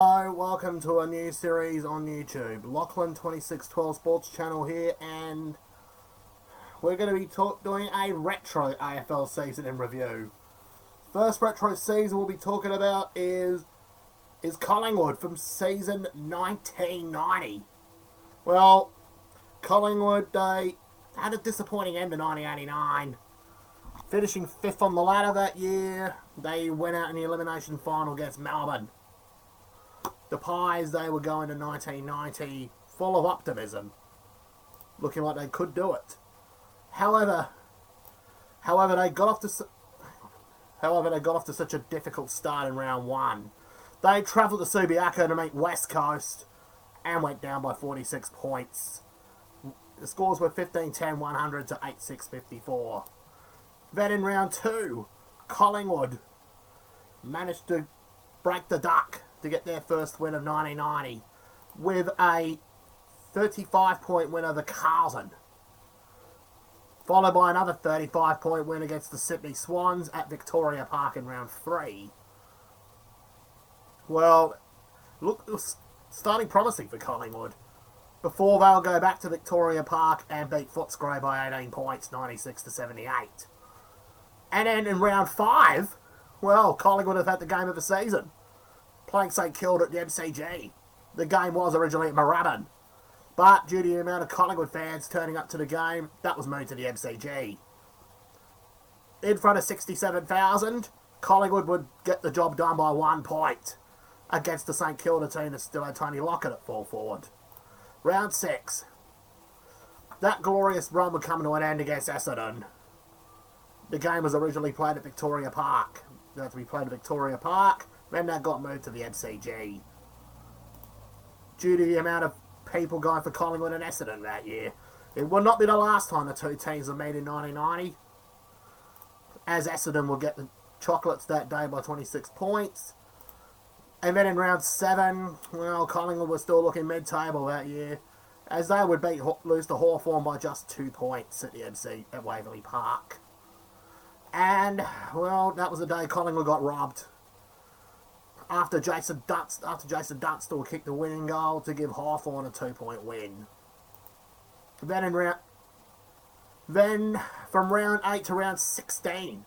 Hello, welcome to a new series on YouTube. Lachlan 2612 Sports Channel here, and we're going to be doing a retro AFL season in review. First retro season we'll be talking about is Collingwood from season 1990. Well, Collingwood, they had a disappointing end to 1989. Finishing 5th on the ladder that year, they went out in the elimination final against Melbourne. The Pies, they were going to 1990 full of optimism, looking like they could do it. However, they got off to such a difficult start in round one. They travelled to Subiaco to meet West Coast and went down by 46 points. The scores were 15-10, 100 to 8-6, 54. Then in round two, Collingwood managed to break the duck to get their first win of 1990 with a 35-point win over Carlton, followed by another 35-point win against the Sydney Swans at Victoria Park in round three. Well, look, it was starting promising for Collingwood before they'll go back to Victoria Park and beat Footscray by 18 points, 96 to 78. And then in round five, well, Collingwood have had the game of the season, playing St Kilda at the MCG. The game was originally at Moorabbin, but due to the amount of Collingwood fans turning up to the game, that was moved to the MCG. In front of 67,000, Collingwood would get the job done by 1 point against the St Kilda team that still had Tony Lockett at full forward. Round 6. That glorious run would come to an end against Essendon. The game was originally played at Victoria Park. It had to be played at Victoria Park. Then that got moved to the MCG. Due to the amount of people going for Collingwood and Essendon that year. It will not be the last time the two teams have met in 1990, as Essendon will get the chocolates that day by 26 points. And then in round 7, well, Collingwood was still looking mid-table that year, as they would lose to Hawthorn by just 2 points at the MC at Waverley Park. And, well, that was the day Collingwood got robbed. After Jason Dunstall kicked the winning goal to give Hawthorn a 2-point win. Then from round 8 to round 16,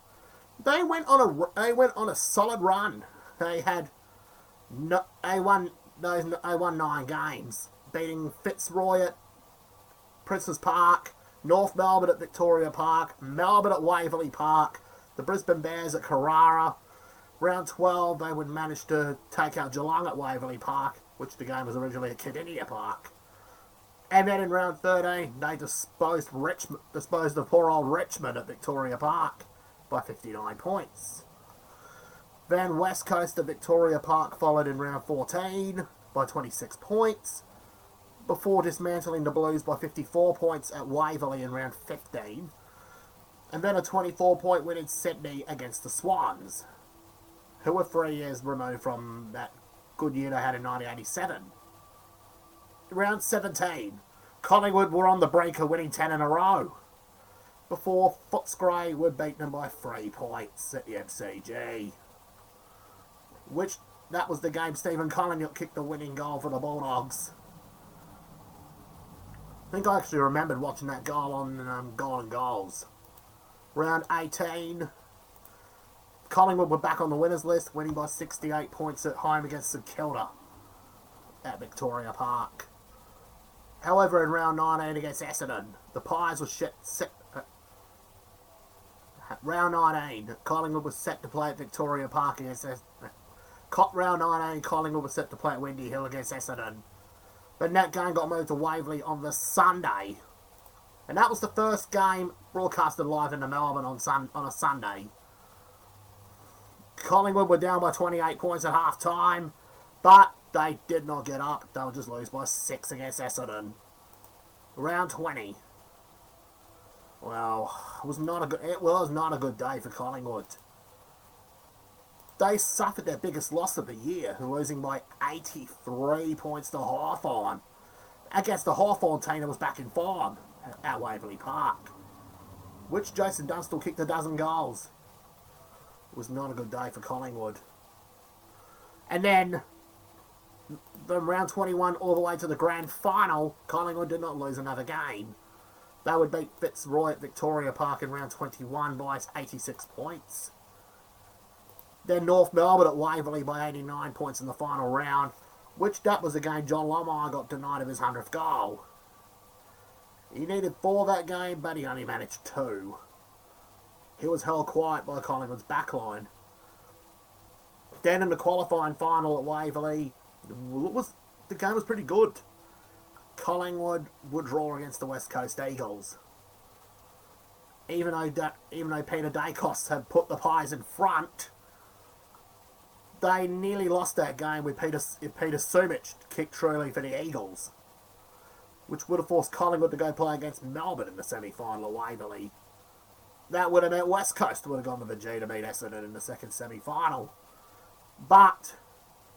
they went on a solid run. They won 9 games, beating Fitzroy at Princes Park, North Melbourne at Victoria Park, Melbourne at Waverley Park, the Brisbane Bears at Carrara. Round 12, they would manage to take out Geelong at Waverley Park, which the game was originally at Cardinia Park. And then in round 13, they disposed of poor old Richmond at Victoria Park by 59 points. Then West Coast at Victoria Park followed in round 14 by 26 points, before dismantling the Blues by 54 points at Waverley in round 15, and then a 24-point win in Sydney against the Swans, who were 3 years removed from that good year they had in 1987. Round 17, Collingwood were on the brink of winning 10 in a row, before Footscray were beaten by 3 points at the MCG. That was the game Stephen Collingwood kicked the winning goal for the Bulldogs. I think I actually remembered watching that goal on Golden Goals. Round 18, Collingwood were back on the winners list, winning by 68 points at home against St Kilda at Victoria Park. However, in round 19 against Essendon, the Pies were round 19, Collingwood was set to play at Victoria Park against round 19, Collingwood was set to play at Windy Hill against Essendon. But that game got moved to Waverley on the Sunday. And that was the first game broadcasted live into Melbourne on a Sunday. Collingwood were down by 28 points at half time, but they did not get up. They would just lose by 6 against Essendon. Round 20. Well, it was not a good day for Collingwood. They suffered their biggest loss of the year, losing by 83 points to Hawthorn, against the Hawthorn team that was back in form at Waverley Park, which Jason Dunstall kicked a dozen goals. It was not a good day for Collingwood. And then from round 21 all the way to the grand final, Collingwood did not lose another game. They would beat Fitzroy at Victoria Park in round 21 by 86 points. Then North Melbourne at Waverley by 89 points in the final round, which that was the game John Lommar got denied of his 100th goal. He needed 4 that game, but he only managed 2. He was held quiet by Collingwood's backline. Then in the qualifying final at Waverley, the game was pretty good. Collingwood would draw against the West Coast Eagles. Even though Peter Dacos had put the Pies in front, they nearly lost that game with Peter Sumich kicked truly for the Eagles, which would have forced Collingwood to go play against Melbourne in the semi-final at Waverley. That would have meant West Coast would have gone to the G to beat Essendon in the second semi-final. But,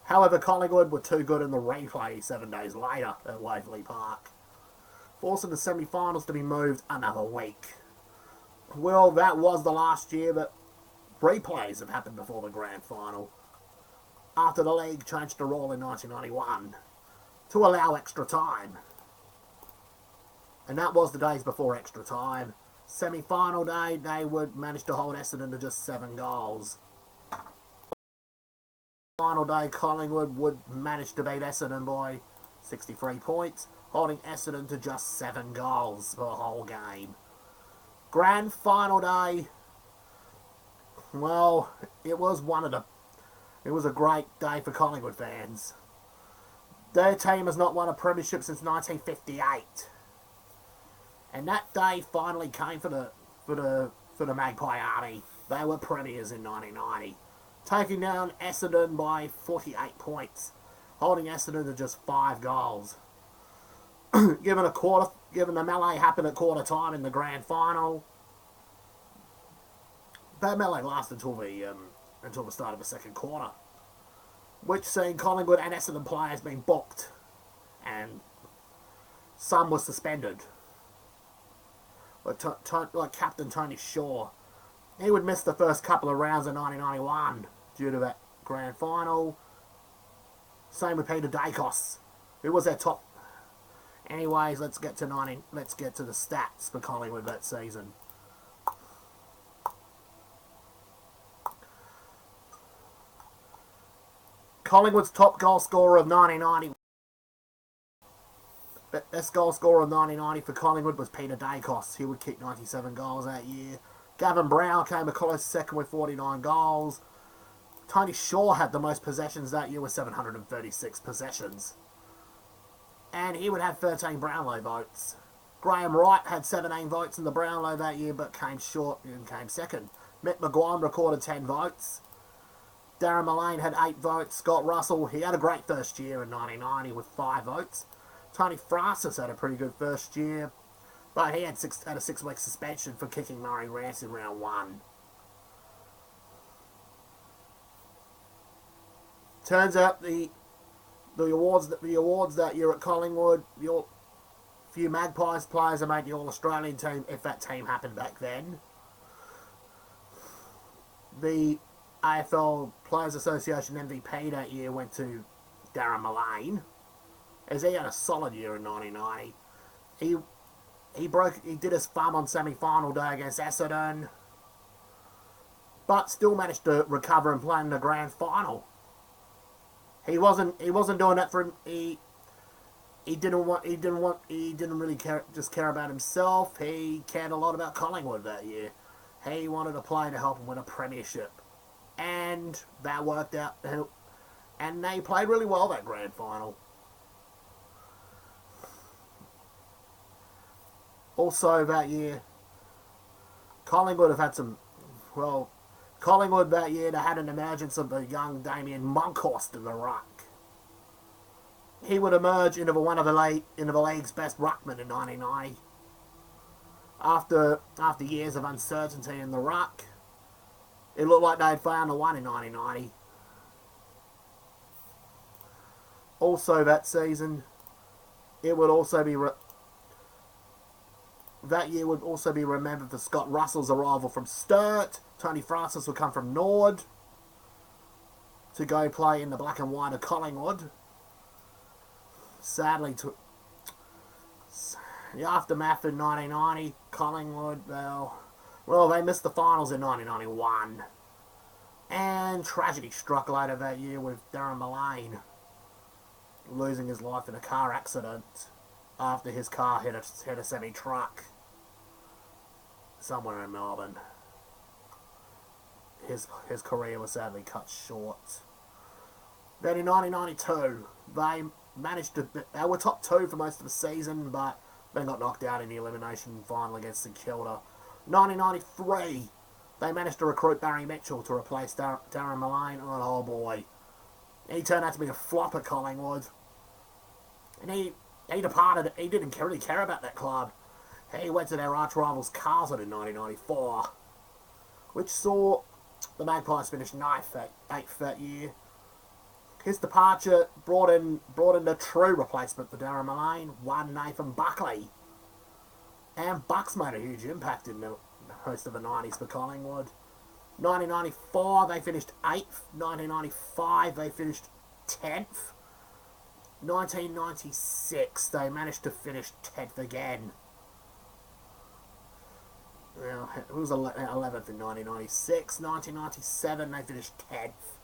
however, Collingwood were too good in the replay 7 days later at Waverley Park, forcing the semi-finals to be moved another week. Well, that was the last year that replays have happened before the grand final, after the league changed the rule in 1991 to allow extra time. And that was the days before extra time. Semi-final day, they would manage to hold Essendon to just 7 goals. Final day, Collingwood would manage to beat Essendon by 63 points, holding Essendon to just 7 goals for the whole game. Grand final day, well, it was a great day for Collingwood fans. Their team has not won a premiership since 1958. And that day finally came for the Magpie Army. They were premiers in 1990. Taking down Essendon by 48 points, holding Essendon to just 5 goals. Given the melee happened at quarter time in the grand final, that melee lasted until the start of the second quarter, which seen Collingwood and Essendon players being booked, and some were suspended. Like Captain Tony Shaw, he would miss the first couple of rounds of 1991 due to that grand final. Same with Peter Dacos, who was their top. Anyways, let's get to the stats for Collingwood that season. Collingwood's top goal scorer of 1990. Best goal scorer of 1990 for Collingwood was Peter Dacos. He would kick 97 goals that year. Gavin Brown came a close second with 49 goals. Tony Shaw had the most possessions that year with 736 possessions. And he would have 13 Brownlow votes. Graham Wright had 17 votes in the Brownlow that year, but came short and came second. Mick McGuire recorded 10 votes. Darren Mullane had 8 votes. Scott Russell, he had a great first year in 1990 with 5 votes. Tony Francis had a pretty good first year, but he had a 6-week suspension for kicking Murray Rance in round 1. Turns out the awards that year at Collingwood, a few Magpies players have made the All-Australian team, if that team happened back then. The AFL Players Association MVP that year went to Darren Mullane, as he had a solid year in 1990. He did his thumb on semi-final day against Essendon, but still managed to recover and play in the grand final. He wasn't doing that for him. He didn't really care about himself. He cared a lot about Collingwood that year. He wanted a player to help him win a premiership, and that worked out. And they played really well that grand final. Also that year, Collingwood have had some. Well, Collingwood that year, they had an emergence of the young Damien Monkhorst in the ruck. He would emerge into one of the league's best ruckmen in 1990. After years of uncertainty in the ruck, it looked like they'd found the one in 1990. Also that season, it would also be that year would also be remembered for Scott Russell's arrival from Sturt. Tony Francis would come from Nord to go play in the black and white of Collingwood. Sadly, the aftermath in 1990, Collingwood, well, they missed the finals in 1991. And tragedy struck later that year with Darren Mullane losing his life in a car accident after his car hit a semi-truck somewhere in Melbourne. His career was sadly cut short. Then in 1992, they were top 2 for most of the season, but then got knocked out in the elimination final against St Kilda. 1993, they managed to recruit Barry Mitchell to replace Darren Mullane. Oh boy. He turned out to be a flop at Collingwood. And he departed. He didn't really care about that club. He went to their arch rivals Carlton in 1994, which saw the Magpies finish 8th that year. His departure brought in a true replacement for Darren Mullane, one Nathan Buckley. And Bucks made a huge impact in most of the 90s for Collingwood. 1994, they finished 8th. 1995, they finished 10th. 1996, they managed to finish 10th again. Well, it was 11th in 1996. 1997, they finished 10th.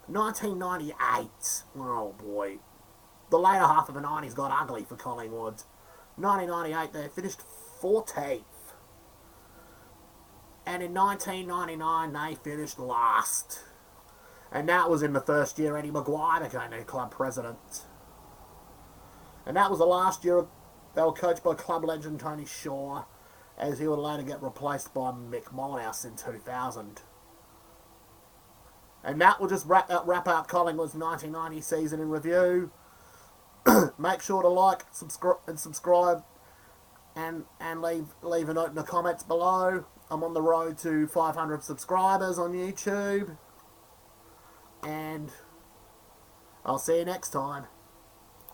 1998, oh boy. The later half of the 90s got ugly for Collingwood. 1998, they finished 14th. And in 1999, they finished last. And that was in the first year Eddie Maguire became their club president. And that was the last year they were coached by club legend Tony Shaw, as he would later get replaced by Mick Molehouse in 2000. And that will just wrap up Collingwood's 1990 season in review. Make sure to like, subscribe, and leave a note in the comments below. I'm on the road to 500 subscribers on YouTube. And I'll see you next time.